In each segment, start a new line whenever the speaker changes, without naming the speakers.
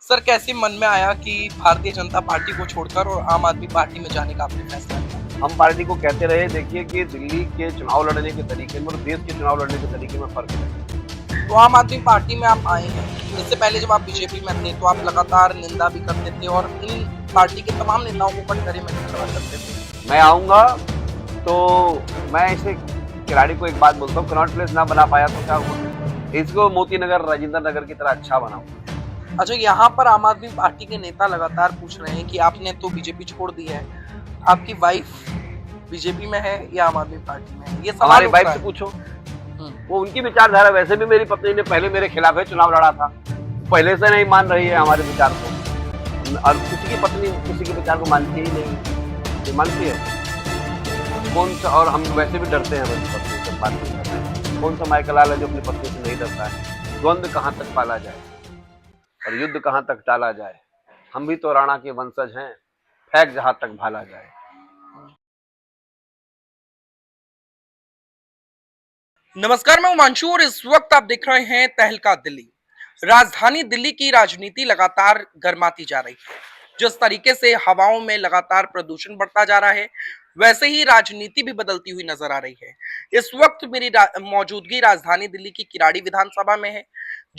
Sir कैसे मन में आया कि भारतीय जनता पार्टी को छोड़कर और आम आदमी पार्टी में जाने का आपने फैसला लिया?
हम पार्टी को कहते रहे देखिए कि दिल्ली के चुनाव लड़ने के तरीके में और देश के चुनाव लड़ने के तरीके में फर्क है।
तो आम आदमी पार्टी में आप आए हैं। इससे पहले जब आप बीजेपी में थे तो आप लगातार निंदा भी करते थे और इन पार्टी के तमाम नेताओं को कटघरे में खड़ा करते थे।
मैं आऊंगा तो मैं इसे खिलाड़ी को एक बात बोलता हूँ, कनॉट प्लेस ना बना पाया तो क्या हुआ, इसको मोती नगर राजेंद्र नगर की तरह अच्छा बनाऊंगा।
अच्छा, यहाँ पर आम आदमी पार्टी के नेता लगातार पूछ रहे हैं कि आपने तो बीजेपी छोड़ दी है, आपकी वाइफ बीजेपी में है या आम आदमी पार्टी में है, ये सवाल
हमारी
उठ
वाइफ
रहा
से
है।
पूछो, वो उनकी विचारधारा। वैसे भी मेरी पत्नी ने पहले मेरे खिलाफ है चुनाव लड़ा था, पहले से नहीं मान रही है हमारे विचार को, और किसी की पत्नी किसी के विचार को मानती ही नहीं, ये मानती है कौन सा। और हम वैसे भी डरते हैं अपनी पत्नी से, बात नहीं करते हैं। कौन सा माइकल लाल है जो अपनी पत्नी से नहीं डरता है। द्वंद्व कहाँ तक पाला जाए और युद्ध कहाँ तक टाला जाए, हम भी तो राणा के वंशज हैं, फेंक जहां तक भाला जाए।
नमस्कार, मैं उमांशु और इस वक्त आप देख रहे हैं तहलका दिल्ली। राजधानी दिल्ली की राजनीति लगातार गर्माती जा रही है। जिस तरीके से हवाओं में लगातार प्रदूषण बढ़ता जा रहा है, वैसे ही राजनीति भी बदलती हुई नजर आ रही है। इस वक्त मेरी मौजूदगी राजधानी दिल्ली की किराड़ी विधानसभा में है,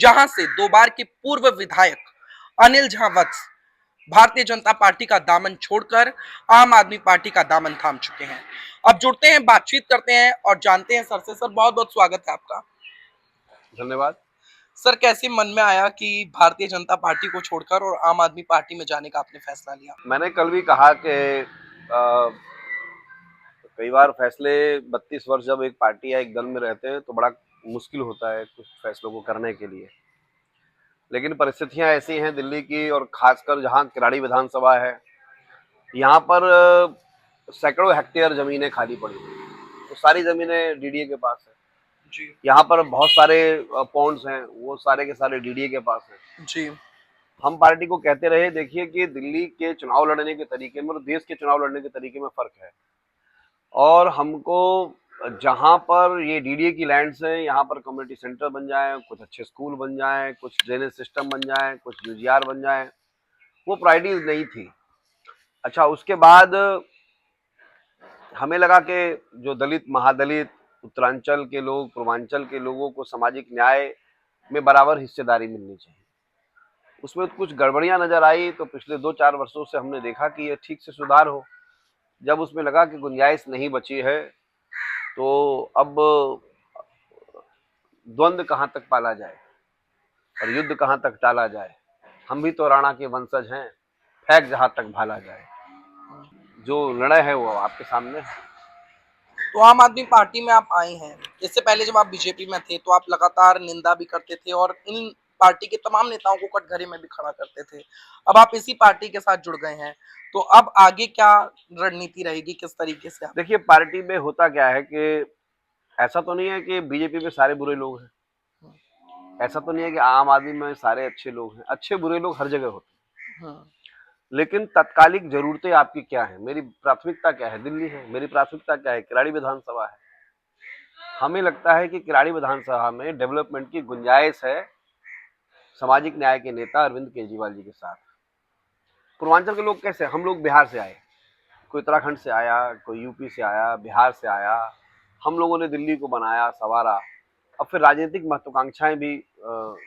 जहां से 2 बार के पूर्व विधायक अनिल झा वत्स भारतीय जनता पार्टी का दामन छोड़कर आम आदमी पार्टी का दामन थाम चुके हैं। अब जुड़ते हैं, बातचीत करते हैं और जानते हैं सर से। सर बहुत बहुत स्वागत है आपका।
धन्यवाद।
सर कैसे मन में आया कि भारतीय जनता पार्टी को छोड़कर और आम आदमी पार्टी में जाने का आपने फैसला लिया?
मैंने कल भी कहा कि कई बार फैसले 32 वर्ष जब एक पार्टी या एक दल में रहते हैं तो बड़ा मुश्किल होता है कुछ फैसलों को करने के लिए। लेकिन परिस्थितियां ऐसी हैं दिल्ली की, और खासकर जहां किराड़ी विधानसभा है, यहाँ पर सैकड़ों हेक्टेयर जमीनें खाली पड़ी हैं। तो सारी जमीनें डीडीए के पास है।
जी।
यहाँ पर बहुत सारे पॉन्ड्स हैं, वो सारे के सारे डीडीए के पास हैं।
जी।
हम पार्टी को कहते रहे देखिए कि दिल्ली के चुनाव लड़ने के तरीके में और देश के चुनाव लड़ने के तरीके में फर्क है। और हमको जहाँ पर ये डीडीए की लैंड्स हैं, यहाँ पर कम्युनिटी सेंटर बन जाए, कुछ अच्छे स्कूल बन जाए, कुछ ड्रेनेज सिस्टम बन जाए, कुछ यूजीआर बन जाए, वो प्रायोरिटीज नहीं थी। अच्छा, उसके बाद हमें लगा कि जो दलित, महादलित, उत्तरांचल के लोग, पूर्वांचल के लोगों को सामाजिक न्याय में बराबर हिस्सेदारी मिलनी चाहिए। उसमें कुछ गड़बड़ियां नजर आई, तो पिछले 2-4 वर्षों से हमने देखा कि ये ठीक से सुधार हो। जब उसमें लगा कि गुंजाइश नहीं बची है, तो अब द्वंद्व कहाँ तक पाला जाए और युद्ध कहाँ तक टाला जाए, हम भी तो राणा के वंशज हैं, फेंक जहां तक भाला जाए। जो निर्णय है वो आपके सामने है।
तो आम आदमी पार्टी में आप आए हैं। इससे पहले जब आप बीजेपी में थे तो आप लगातार निंदा भी करते थे और इन पार्टी के तमाम नेताओं को कटघरे में भी खड़ा करते थे। अब आप इसी पार्टी के साथ जुड़ गए हैं, तो अब आगे क्या रणनीति रहेगी, किस तरीके से आप?
देखिए, पार्टी में होता क्या है कि ऐसा तो नहीं है कि बीजेपी में सारे बुरे लोग हैं, ऐसा तो नहीं है कि आम आदमी में सारे अच्छे लोग हैं। अच्छे बुरे लोग हर जगह होते
हम्म।
हैं। लेकिन तत्कालिक जरूरतें आपकी क्या है, मेरी प्राथमिकता क्या है, दिल्ली है। मेरी प्राथमिकता क्या है, किराड़ी विधानसभा है। हमें लगता है कि किराड़ी विधानसभा में डेवलपमेंट की गुंजाइश है, सामाजिक न्याय के नेता अरविंद केजरीवाल जी के साथ। पूर्वांचल के लोग कैसे, हम लोग बिहार से आए, कोई उत्तराखंड से आया, कोई यूपी से आया, बिहार से आया। हम लोगों ने दिल्ली को बनाया, संवारा। अब फिर राजनीतिक महत्वाकांक्षाएं भी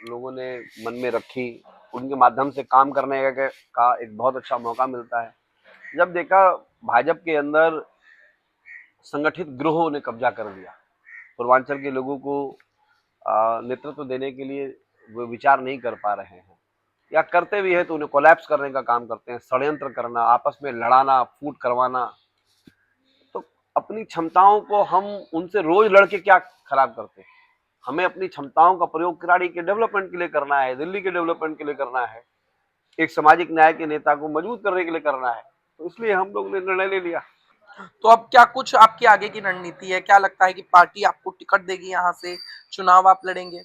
लोगों ने मन में रखी, उनके माध्यम से काम करने का एक बहुत अच्छा मौका मिलता है। जब देखा भाजपा के अंदर संगठित गिरोहों ने कब्जा कर दिया, पूर्वांचल के लोगों को नेतृत्व देने के लिए वो विचार नहीं कर पा रहे हैं, या करते भी है तो उन्हें कोलैप्स करने का काम करते हैं, षड्यंत्र करना, आपस में लड़ाना, फूट करवाना। तो अपनी क्षमताओं को हम उनसे रोज लड़के क्या खराब करते हैं। हमें अपनी क्षमताओं का प्रयोग किराड़ी के डेवलपमेंट के लिए करना है, दिल्ली के डेवलपमेंट के लिए करना है, एक सामाजिक न्याय के नेता को मजबूत करने के लिए करना है। तो इसलिए हम लोग ने निर्णय ले लिया।
तो अब क्या कुछ आपकी आगे की रणनीति है? क्या लगता है कि पार्टी आपको टिकट देगी, यहाँ से चुनाव आप लड़ेंगे?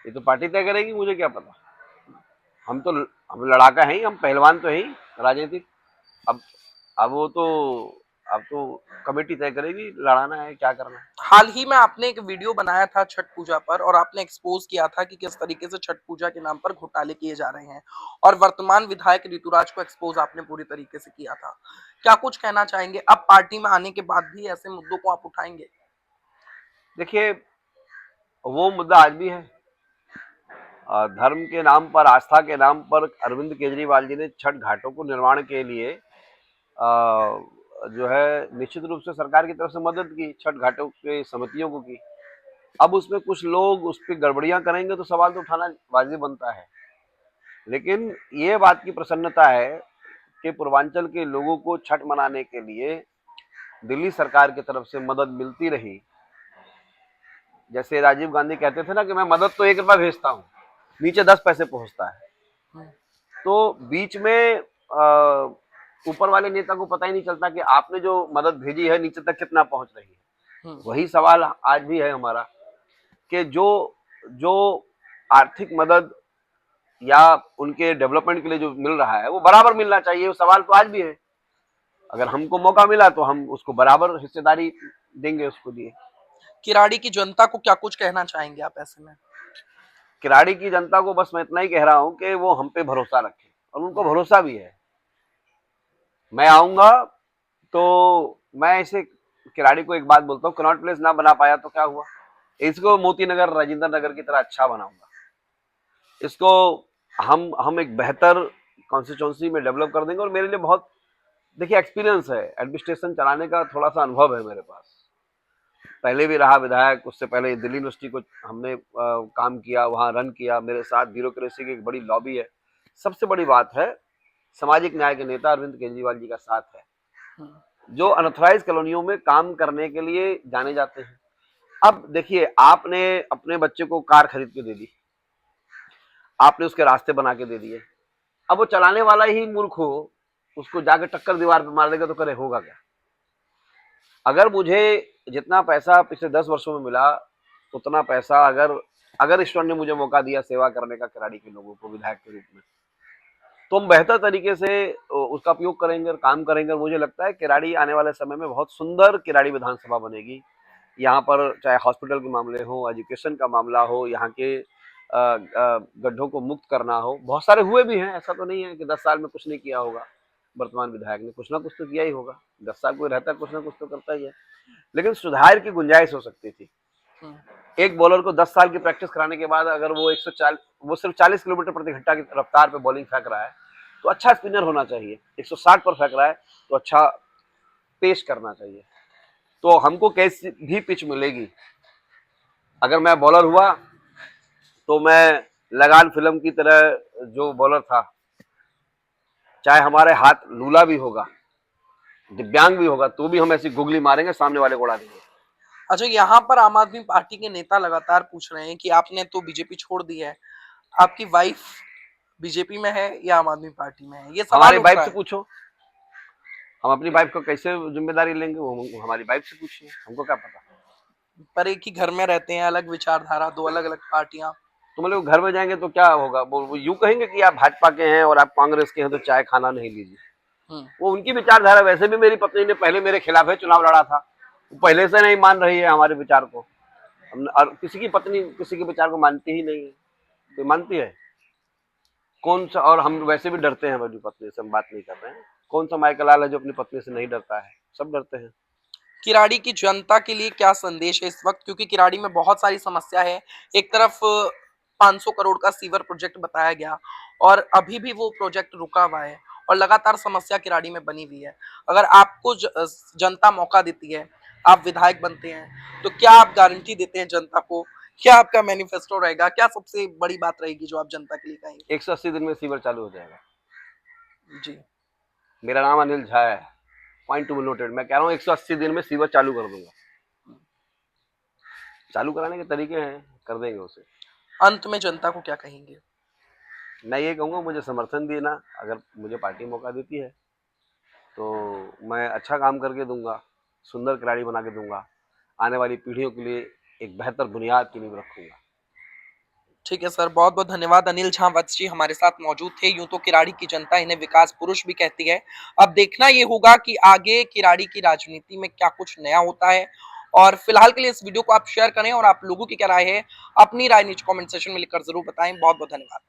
ये तो पार्टी तय करेगी, मुझे क्या पता। हम लड़ाका हैं ही, हम पहलवान तो हैं ही राजनीतिक। अब अब वो तो अब तो कमेटी तय करेगी लड़ाना है क्या करना है।
हाल ही में आपने एक वीडियो बनाया था छठ पूजा पर और आपने एक्सपोज किया था कि किस तरीके से छठ पूजा के नाम पर घोटाले किए जा रहे हैं और वर्तमान विधायक ऋतुराज को एक्सपोज आपने पूरी तरीके से किया था। क्या कुछ कहना चाहेंगे? अब पार्टी में आने के बाद भी ऐसे मुद्दों को आप उठाएंगे?
देखिए वो मुद्दा आज भी है। धर्म के नाम पर, आस्था के नाम पर अरविंद केजरीवाल जी ने छठ घाटों को निर्माण के लिए जो है निश्चित रूप से सरकार की तरफ से मदद की, छठ घाटों के समितियों को की। अब उसमें कुछ लोग उस पर गड़बड़ियां करेंगे तो सवाल तो उठाना वाजिब बनता है। लेकिन ये बात की प्रसन्नता है कि पूर्वांचल के लोगों को छठ मनाने के लिए दिल्ली सरकार की तरफ से मदद मिलती रही। जैसे राजीव गांधी कहते थे ना कि मैं मदद तो 1 रुपया भेजता हूँ, नीचे 10 पैसे पहुंचता है। तो बीच में ऊपर वाले नेता को पता ही नहीं चलता कि आपने जो मदद भेजी है नीचे तक कितना पहुंच रही है। वही सवाल आज भी है हमारा कि जो जो आर्थिक मदद या उनके डेवलपमेंट के लिए जो मिल रहा है वो बराबर मिलना चाहिए। वो सवाल तो आज भी है। अगर हमको मौका मिला तो हम उसको बराबर हिस्सेदारी देंगे उसको लिए।
किराड़ी की जनता को क्या कुछ कहना चाहेंगे आप ऐसे में?
किराड़ी की जनता को बस मैं इतना ही कह रहा हूं कि वो हम पे भरोसा रखें और उनको भरोसा भी है। मैं आऊंगा तो मैं इसे किराड़ी को एक बात बोलता हूँ, कनॉट प्लेस ना बना पाया तो क्या हुआ, इसको मोती नगर राजेंद्र नगर की तरह अच्छा बनाऊंगा। इसको हम एक बेहतर कॉन्स्टिट्यूंसी में डेवलप कर देंगे। और मेरे लिए बहुत, देखिए एक्सपीरियंस है, एडमिनिस्ट्रेशन चलाने का थोड़ा सा अनुभव है मेरे पास। पहले भी रहा विधायक, उससे पहले दिल्ली यूनिवर्सिटी को हमने काम किया, वहां रन किया। मेरे साथ ब्यूरोक्रेसी की एक बड़ी लॉबी है। सबसे बड़ी बात है सामाजिक न्याय के नेता अरविंद केजरीवाल जी का साथ है, जो अनऑथराइज कॉलोनियों में काम करने के लिए जाने जाते हैं। अब देखिए आपने अपने बच्चे को कार खरीद के दे दी, आपने उसके रास्ते बना के दे दिए। अब वो चलाने वाला ही मूर्ख हो, उसको जाके टक्कर दीवार पे मार देगा तो करे होगा क्या। अगर मुझे जितना पैसा पिछले 10 वर्षों में मिला उतना पैसा अगर अगर ईश्वर ने मुझे मौका दिया सेवा करने का किराड़ी के लोगों को विधायक के रूप में, तो हम बेहतर तरीके से उसका उपयोग करेंगे और काम करेंगे। और मुझे लगता है किराड़ी आने वाले समय में बहुत सुंदर किराड़ी विधानसभा बनेगी। यहाँ पर चाहे हॉस्पिटल के मामले हो, एजुकेशन का मामला हो, यहाँ के गड्ढों को मुक्त करना हो, बहुत सारे हुए भी हैं। ऐसा तो नहीं है कि 10 साल में कुछ नहीं किया होगा। वर्तमान विधायक ने कुछ ना कुछ तो किया ही होगा। 10 साल कोई रहता है कुछ ना कुछ तो करता ही है। लेकिन सुधार की गुंजाइश हो सकती थी। एक बॉलर को 10 साल की प्रैक्टिस कराने के बाद अगर वो 140 वो सिर्फ 40 किलोमीटर प्रति घंटा की रफ्तार पे बॉलिंग फेंक रहा है तो अच्छा स्पिनर होना चाहिए। 160 पर फेंक रहा है तो अच्छा पेश करना चाहिए। तो हमको कैसी भी पिच मिलेगी, अगर मैं बॉलर हुआ तो मैं लगान फिल्म की तरह जो बॉलर था, चाहे हमारे हाथ लूला भी होगा, दिव्यांग भी होगा, तो भी हम ऐसी गुगली मारेंगे, सामने वाले को उड़ा देंगे।
अच्छा, यहाँ पर आम आदमी पार्टी के नेता लगातार पूछ रहे हैं कि आपने तो बीजेपी छोड़ दी है, आपकी वाइफ बीजेपी में है या आम आदमी पार्टी में है? ये सवाल
हमारी
उठ
वाइफ
रहा
से
है।
पूछो, हम अपनी वाइफ को कैसे जिम्मेदारी लेंगे, वो हमारी वाइफ से पूछिए, हमको क्या पता।
पर एक ही घर में रहते हैं, अलग विचारधारा, दो अलग अलग पार्टियां।
तो मतलब घर में जाएंगे तो क्या होगा, वो यूं कहेंगे कि आप भाजपा के हैं और आप कांग्रेस के हैं तो चाय खाना नहीं लीजिए। वो उनकी विचारधारा। वैसे भी मेरी पत्नी ने पहले मेरे खिलाफ है चुनाव लड़ा था, वो पहले से नहीं मान रही है हमारे विचार को। और किसी की पत्नी किसी के विचार को मानती ही नहीं है, तो मानती है कौन सा। और हम वैसे भी डरते हैं अपनी पत्नी से, हम बात नहीं कर रहे हैं। कौन सा माइकल लाल है जो अपनी पत्नी से नहीं डरता है, सब डरते हैं।
किराड़ी की जनता के लिए क्या संदेश है इस वक्त, क्योंकि किराड़ी में बहुत सारी समस्या है। एक तरफ 500 करोड़ का सीवर प्रोजेक्ट बताया गया और अभी भी वो प्रोजेक्ट रुका हुआ है और लगातार समस्या किराड़ी में बनी हुई है। अगर आपको जनता मौका देती है, आप विधायक बनते हैं, तो क्या आप गारंटी देते हैं जनता को? क्या आपका मैनिफेस्टो रहेगा? क्या सबसे बड़ी बात रहेगी जो आप जनता के लिए कहेंगे?
180 दिन में सीवर चालू हो जाएगा।
जी।
मेरा नाम अनिल झा है, पॉइंट टू बी नोटेड। मैं कह रहा हूँ 180 दिन में सीवर चालू कर दूंगा। चालू कराने के तरीके हैं, कर देंगे उसे।
अंत में जनता को क्या कहेंगे?
मैं ये कहूँगा मुझे समर्थन देना, अगर मुझे पार्टी मौका देती है तो मैं अच्छा काम करके दूंगा, सुंदर खिलाड़ी बना के दूंगा, आने वाली पीढ़ियों के लिए एक बेहतर बुनियाद की नींव रखूंगा।
ठीक है सर, बहुत बहुत धन्यवाद। अनिल झा वत्स जी हमारे साथ मौजूद थे। यूं तो किराड़ी की जनता इन्हें विकास पुरुष भी कहती है। अब देखना ये होगा कि आगे किराड़ी की राजनीति में क्या कुछ नया होता है। और फिलहाल के लिए इस वीडियो को आप शेयर करें, और आप लोगों की क्या राय है अपनी राय नीचे कमेंट सेक्शन में लिखकर जरूर बताएं। बहुत बहुत धन्यवाद।